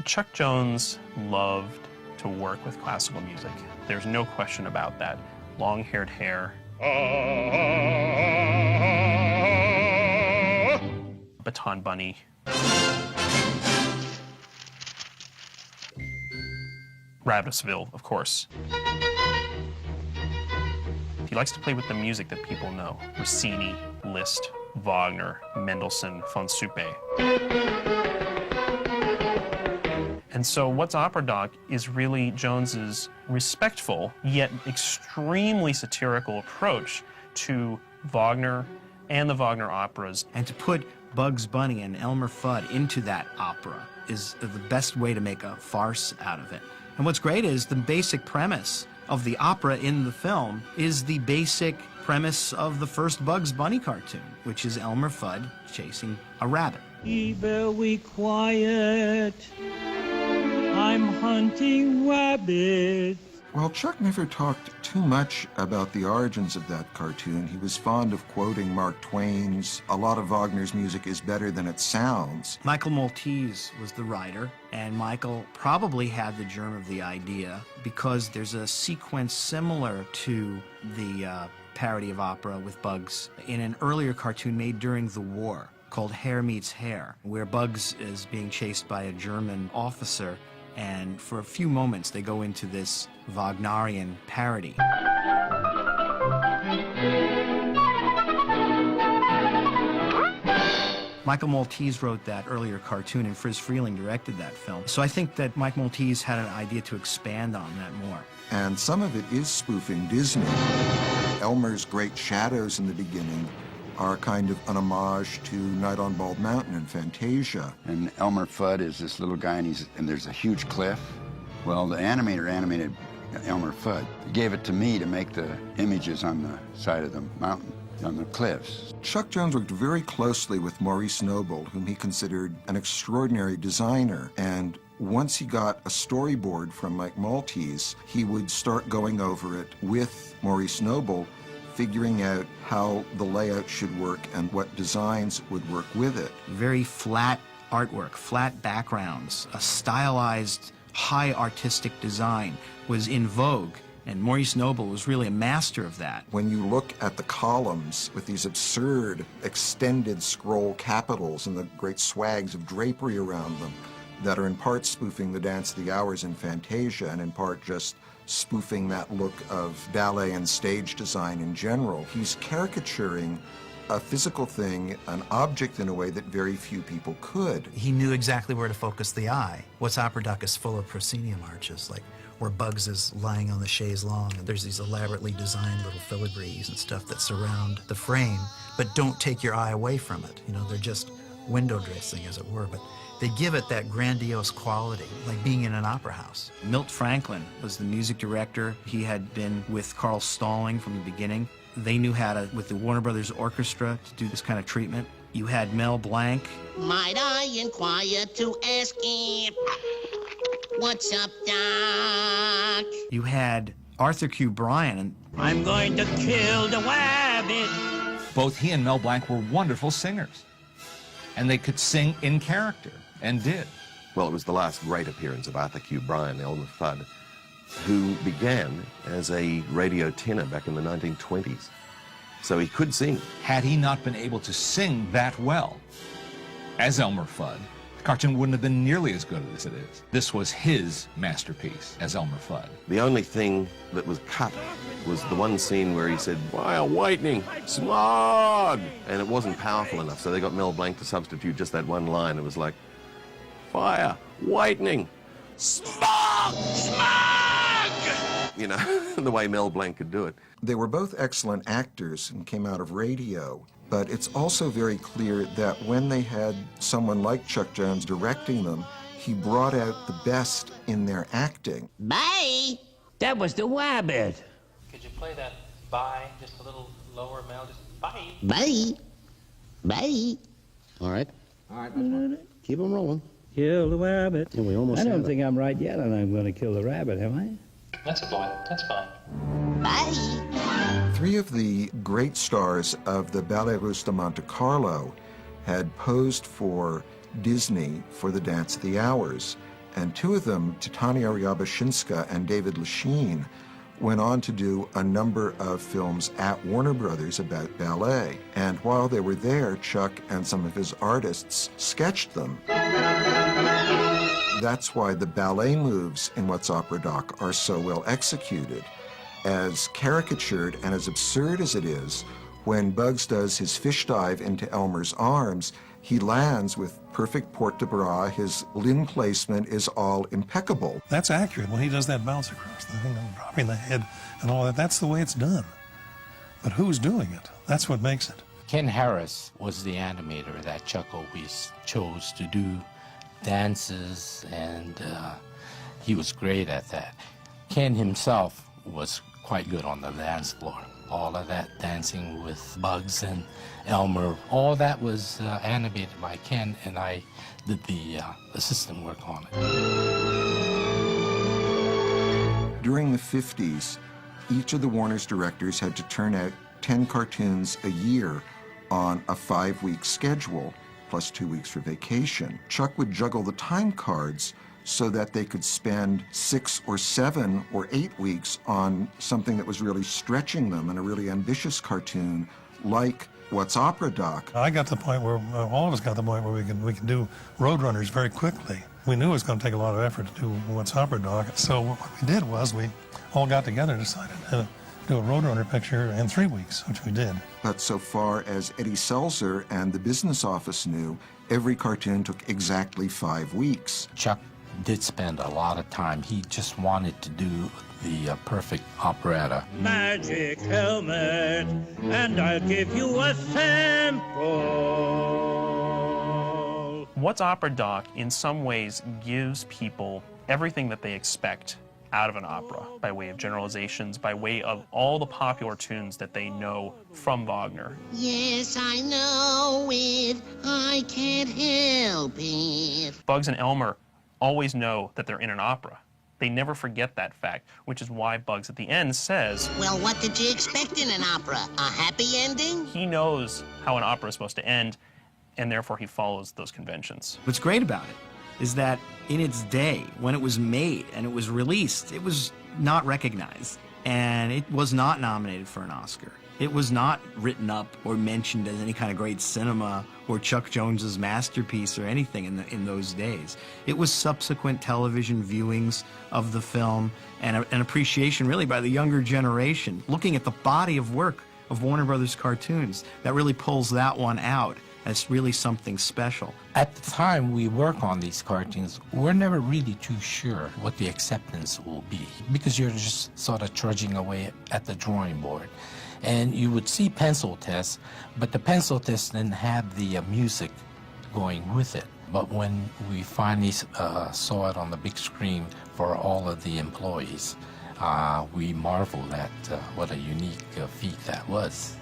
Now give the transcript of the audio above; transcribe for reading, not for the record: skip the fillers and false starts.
Chuck Jones loved to work with classical music. There's no question about that. Long-haired hair. Baton Bunny. Rabbitsville, of course. He likes to play with the music that people know. Rossini, Liszt, Wagner, Mendelssohn, von Suppe. And so What's Opera Doc is really Jones's respectful, yet extremely satirical approach to Wagner and the Wagner operas. And to put Bugs Bunny and Elmer Fudd into that opera is the best way to make a farce out of it. And what's great is the basic premise of the opera in the film is the basic premise of the first Bugs Bunny cartoon, which is Elmer Fudd chasing a rabbit. Be very quiet. I'm hunting rabbits. Well, Chuck never talked too much about the origins of that cartoon. He was fond of quoting Mark Twain's, "A lot of Wagner's music is better than it sounds." Michael Maltese was the writer, and Michael probably had the germ of the idea because there's a sequence similar to the parody of opera with Bugs in an earlier cartoon made during the war called Hair Meets Hair, where Bugs is being chased by a German officer, and for a few moments they go into this Wagnerian parody. Michael Maltese wrote that earlier cartoon, and Friz Freleng directed that film. So I think that Mike Maltese had an idea to expand on that more. And some of it is spoofing Disney. Elmer's great shadows in the beginning are kind of an homage to Night on Bald Mountain and Fantasia. And Elmer Fudd is this little guy, and there's a huge cliff. Well, the animator animated Elmer Fudd. He gave it to me to make the images on the side of the mountain, on the cliffs. Chuck Jones worked very closely with Maurice Noble, whom he considered an extraordinary designer. And once he got a storyboard from Mike Maltese, he would start going over it with Maurice Noble, figuring out how the layout should work and what designs would work with it. Very flat artwork, flat backgrounds, a stylized, high artistic design was in vogue, and Maurice Noble was really a master of that. When you look at the columns with these absurd extended scroll capitals and the great swags of drapery around them that are in part spoofing the Dance of the Hours in Fantasia and in part just spoofing that look of ballet and stage design in general, he's caricaturing a physical thing, an object, in a way that very few people could. He knew exactly where to focus the eye. What's Opera Doc is full of proscenium arches, like where Bugs is lying on the chaise longue, and there's these elaborately designed little filigrees and stuff that surround the frame, but don't take your eye away from it. You know, they're just window dressing, as it were, but they give it that grandiose quality, like being in an opera house. Milt Franklin was the music director. He had been with Carl Stalling from the beginning. They knew how to, with the Warner Brothers Orchestra, to do this kind of treatment. You had Mel Blanc. Might I inquire to ask him, what's up, Doc? You had Arthur Q. Bryan. And I'm going to kill the rabbit. Both he and Mel Blanc were wonderful singers, and they could sing in character, and did. Well, it was the last great appearance of Arthur Q. Bryan, Elmer Fudd, who began as a radio tenor back in the 1920s. So he could sing. Had he not been able to sing that well as Elmer Fudd, the cartoon wouldn't have been nearly as good as it is. This was his masterpiece as Elmer Fudd. The only thing that was cut was the one scene where he said, "Fire, whitening, smog!" And it wasn't powerful enough, so they got Mel Blanc to substitute just that one line. It was like, "Fire, whitening, smog, smog!" You know, the way Mel Blanc could do it. They were both excellent actors and came out of radio, but it's also very clear that when they had someone like Chuck Jones directing them, he brought out the best in their acting. Bye! That was the Wabbit. Could you play that bye just a little lower, Mel? Just bye. Bye! Bye! All right. All right, keep them rolling. Kill the rabbit. Yeah, we almost I don't have it. think I'm right yet, and I'm going to kill the rabbit, am I? That's a boy. That's fine. Bye! Three of the great stars of the Ballet Russe de Monte Carlo had posed for Disney for the Dance of the Hours, And two of them, Titania Ryaboshinska and David Lachine, went on to do a number of films at Warner Brothers about ballet. And while they were there, Chuck and some of his artists sketched them. That's why the ballet moves in What's Opera Doc are so well executed. As caricatured and as absurd as it is, when Bugs does his fish dive into Elmer's arms, he lands with perfect port de bras. His limb placement is all impeccable. That's accurate. When he does that bounce across the thing, dropping the head and all that, that's the way it's done. But who's doing it? That's what makes it. Ken Harris was the animator that Chuck always chose to do dances, and he was great at that. Ken himself was quite good on the dance floor. All of that dancing with Bugs and Elmer, all that was animated by Ken, and I did the assistant work on it. During the 50s, each of the Warner's directors had to turn out 10 cartoons a year on a 5-week schedule, plus 2 weeks for vacation. Chuck would juggle the time cards so that they could spend 6 or 7 or 8 weeks on something that was really stretching them, and a really ambitious cartoon like What's Opera Doc. I got to the point where, all of us got to the point where we can do Roadrunners very quickly. We knew it was going to take a lot of effort to do What's Opera Doc, so what we did was we all got together and decided to do a Roadrunner picture in 3 weeks, which we did. But so far as Eddie Seltzer and the business office knew, every cartoon took exactly 5 weeks. Chuck did spend a lot of time. He just wanted to do the perfect operetta. Magic helmet, and I'll give you a sample. What's Opera Doc in some ways gives people everything that they expect out of an opera, by way of generalizations, by way of all the popular tunes that they know from Wagner. Yes, I know it. I can't help it. Bugs and Elmer always know that they're in an opera. They never forget that fact, which is why Bugs at the end says, Well, what did you expect in an opera? A happy ending? he knows how an opera is supposed to end, and therefore he follows those conventions. What's great about it is that in its day, when it was made and it was released, it was not recognized, and it was not nominated for an Oscar. It was not written up or mentioned as any kind of great cinema or Chuck Jones's masterpiece or anything in those days. It was subsequent television viewings of the film and an appreciation really by the younger generation, looking at the body of work of Warner Brothers cartoons that really pulls that one out as really something special. At the time we work on these cartoons, we're never really too sure what the acceptance will be, because you're just sort of trudging away at the drawing board. And you would see pencil tests, but the pencil tests didn't have the music going with it. But when we finally saw it on the big screen for all of the employees, we marveled at what a unique feat that was.